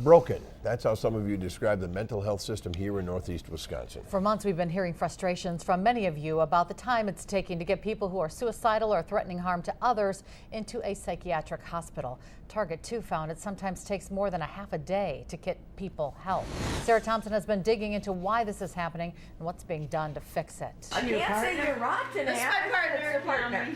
Broken. That's how some of you describe the mental health system here in Northeast Wisconsin. For months, we've been hearing frustrations from many of you about the time it's taking to get people who are suicidal or threatening harm to others into a psychiatric hospital. Target 2 found it sometimes takes more than a half a day to get people help. Sarah Thompson has been digging into why this is happening and what's being done to fix it. I can't say you're rotten. This is my partner.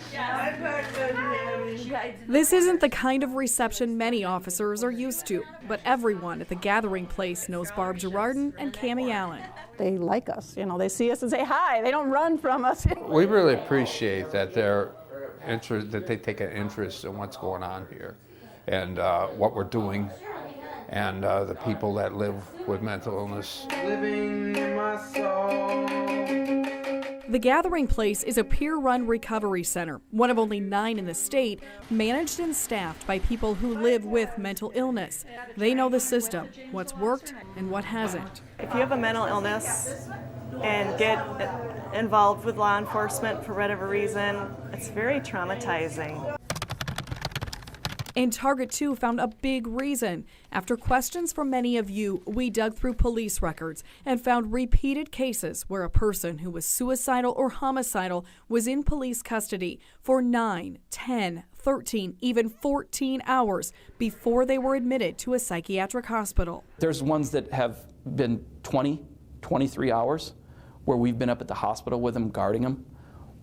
This isn't the kind of reception many officers are used to, but everyone at the gathering place knows Barb Girardin and Cammie Allen. They like us, you know, they see us and say hi, they don't run from us. We really appreciate that they take an interest in what's going on here and what we're doing and the people that live with mental illness. Living in my soul. The Gathering Place is a peer-run recovery center, one of only 9 in the state, managed and staffed by people who live with mental illness. They know the system, what's worked and what hasn't. If you have a mental illness and get involved with law enforcement for whatever reason, it's very traumatizing. And Target 2 found a big reason. After questions from many of you, we dug through police records and found repeated cases where a person who was suicidal or homicidal was in police custody for 9, 10, 13, even 14 hours before they were admitted to a psychiatric hospital. There's ones that have been 20, 23 hours where we've been up at the hospital with them, guarding them,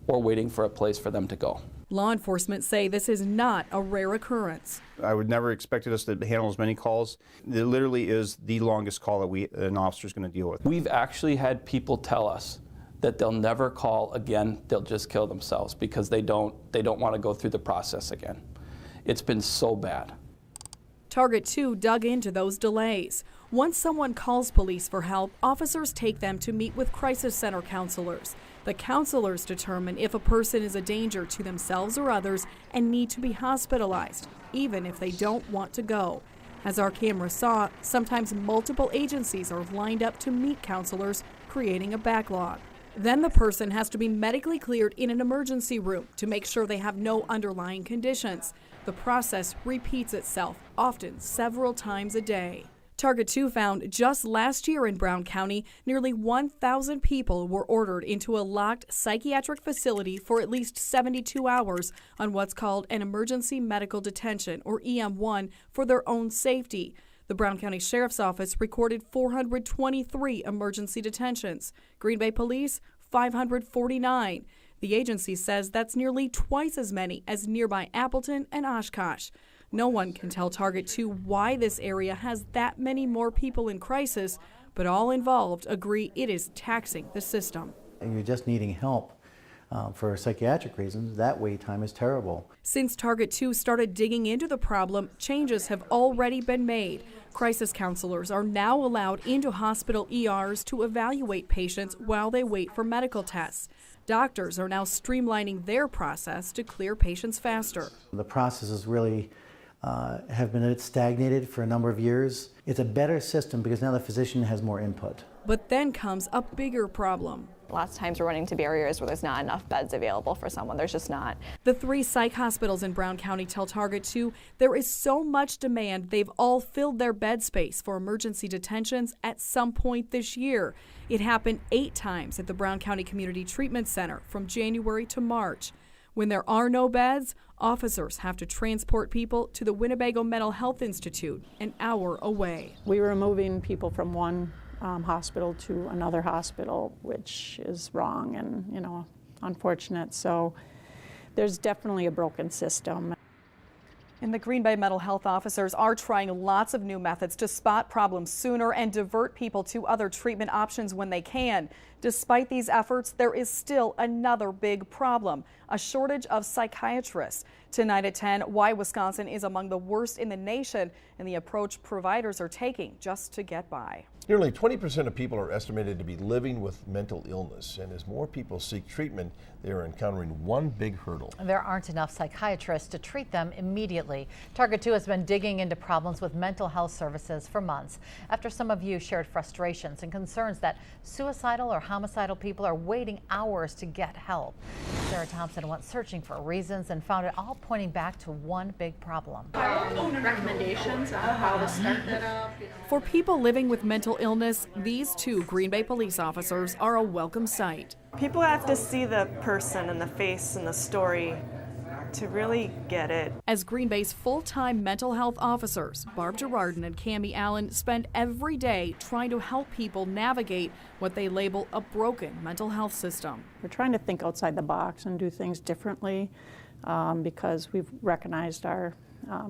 or waiting for a place for them to go. Law enforcement say this is not a rare occurrence. I would never expected us to handle as many calls. It literally is the longest call that an officer is going to deal with. We've actually had people tell us that they'll never call again, they'll just kill themselves because they don't want to go through the process again. It's been so bad. Target 2 dug into those delays. Once someone calls police for help, officers take them to meet with crisis center counselors. The counselors determine if a person is a danger to themselves or others and need to be hospitalized, even if they don't want to go. As our camera saw, sometimes multiple agencies are lined up to meet counselors, creating a backlog. Then the person has to be medically cleared in an emergency room to make sure they have no underlying conditions. The process repeats itself, often several times a day. Target 2 found just last year in Brown County, nearly 1,000 people were ordered into a locked psychiatric facility for at least 72 hours on what's called an emergency medical detention, or EM1, for their own safety. The Brown County Sheriff's Office recorded 423 emergency detentions. Green Bay Police, 549. The agency says that's nearly twice as many as nearby Appleton and Oshkosh. No one can tell Target 2 why this area has that many more people in crisis, but all involved agree it is taxing the system. And you're just needing help for psychiatric reasons. That wait time is terrible. Since Target 2 started digging into the problem, changes have already been made. Crisis counselors are now allowed into hospital ERs to evaluate patients while they wait for medical tests. Doctors are now streamlining their process to clear patients faster. The process is really have been stagnated for a number of years. It's a better system because now the physician has more input. But then comes a bigger problem. Lots of times we're running to barriers where there's not enough beds available for someone. There's just not. The 3 psych hospitals in Brown County tell Target 2 there is so much demand they've all filled their bed space for emergency detentions at some point this year. It happened 8 times at the Brown County Community Treatment Center from January to March. When there are no beds, officers have to transport people to the Winnebago Mental Health Institute, an hour away. We were moving people from one hospital to another hospital, which is wrong and, you know, unfortunate. So there's definitely a broken system. And the Green Bay mental health officers are trying lots of new methods to spot problems sooner and divert people to other treatment options when they can. Despite these efforts, there is still another big problem, a shortage of psychiatrists. Tonight at 10, why Wisconsin is among the worst in the nation and the approach providers are taking just to get by. Nearly 20% of people are estimated to be living with mental illness, and as more people seek treatment, they are encountering one big hurdle. There aren't enough psychiatrists to treat them immediately. Target 2 has been digging into problems with mental health services for months after some of you shared frustrations and concerns that suicidal or homicidal people are waiting hours to get help. Sarah Thompson went searching for reasons and found it all pointing back to one big problem. Recommendations on how to start that up. For people living with mental illness, these two Green Bay police officers are a welcome sight. People have to see the person and the face and the story to really get it. As Green Bay's full-time mental health officers, Barb Girardin and Cammie Allen spend every day trying to help people navigate what they label a broken mental health system. We're trying to think outside the box and do things differently because we've recognized our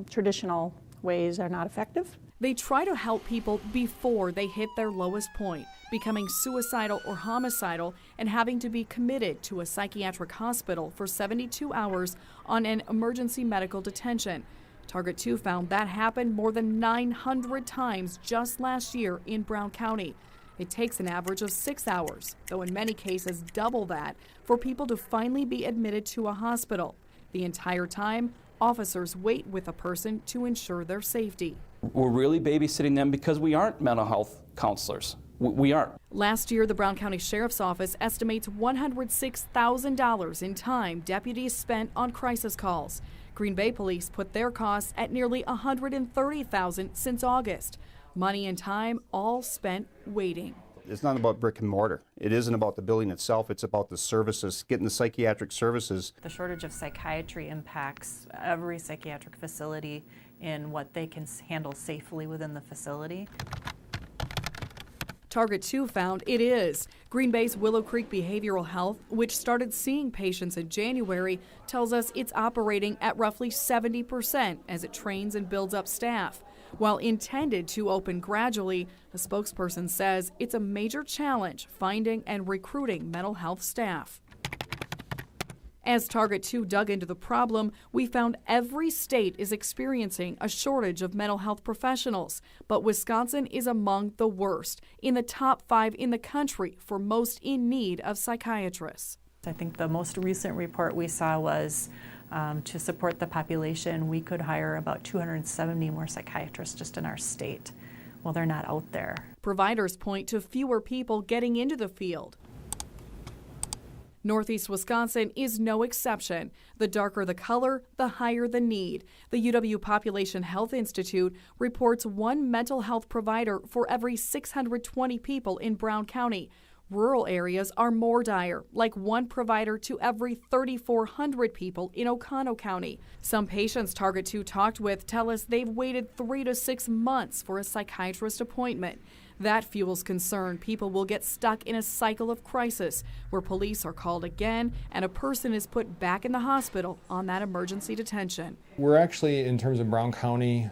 traditional ways are not effective. They try to help people before they hit their lowest point, becoming suicidal or homicidal and having to be committed to a psychiatric hospital for 72 hours on an emergency medical detention. Target 2 found that happened more than 900 times just last year in Brown County. It takes an average of 6 hours, though in many cases double that, for people to finally be admitted to a hospital. The entire time, officers wait with a person to ensure their safety. We're really babysitting them because we aren't mental health counselors. We aren't. Last year, the Brown County Sheriff's Office estimates $106,000 in time deputies spent on crisis calls. Green Bay Police put their costs at nearly $130,000 since August. Money and time all spent waiting. It's not about brick and mortar. It isn't about the building itself. It's about the services, getting the psychiatric services. The shortage of psychiatry impacts every psychiatric facility in what they can handle safely within the facility. Target 2 found it is. Green Bay's Willow Creek Behavioral Health, which started seeing patients in January, tells us it's operating at roughly 70% as it trains and builds up staff. While intended to open gradually, a spokesperson says it's a major challenge finding and recruiting mental health staff. As Target 2 dug into the problem, we found every state is experiencing a shortage of mental health professionals, but Wisconsin is among the worst, in the top 5 in the country for most in need of psychiatrists. I think the most recent report we saw was to support the population, we could hire about 270 more psychiatrists just in our state. Well, they're not out there. Providers point to fewer people getting into the field. Northeast Wisconsin is no exception. The darker the color, the higher the need. The UW Population Health Institute reports one mental health provider for every 620 people in Brown County. Rural areas are more dire, like one provider to every 3,400 people in Oconto County. Some patients Target 2 talked with tell us they've waited 3 to 6 months for a psychiatrist appointment. That fuels concern people will get stuck in a cycle of crisis where police are called again and a person is put back in the hospital on that emergency detention. We're actually, in terms of Brown County,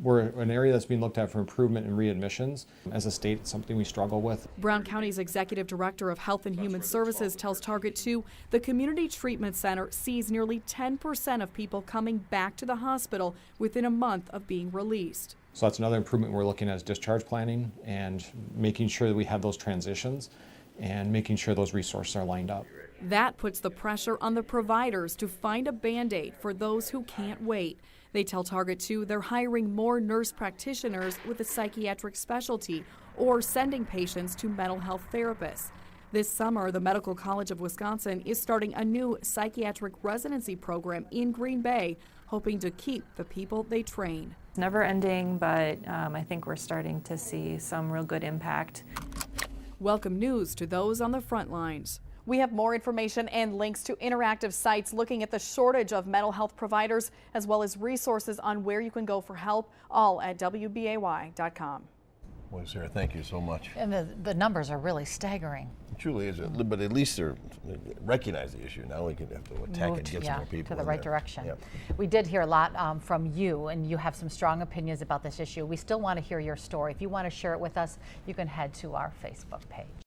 we're an area that's being looked at for improvement in readmissions. As a state, it's something we struggle with. Brown County's Executive Director of Health and Human Services tells Target 2 the Community Treatment Center sees nearly 10% of people coming back to the hospital within a month of being released. So that's another improvement we're looking at is discharge planning and making sure that we have those transitions and making sure those resources are lined up. That puts the pressure on the providers to find a Band-Aid for those who can't wait. They tell Target 2 they're hiring more nurse practitioners with a psychiatric specialty or sending patients to mental health therapists. This summer, the Medical College of Wisconsin is starting a new psychiatric residency program in Green Bay, hoping to keep the people they train. It's never ending, but I think we're starting to see some real good impact. Welcome news to those on the front lines. We have more information and links to interactive sites looking at the shortage of mental health providers, as well as resources on where you can go for help, all at WBAY.com. Well, Sarah, thank you so much. And the numbers are really staggering. It truly is, but at least they recognize the issue. Now we can have to attack and get some more people to the right direction. Yep. We did hear a lot from you, and you have some strong opinions about this issue. We still want to hear your story. If you want to share it with us, you can head to our Facebook page.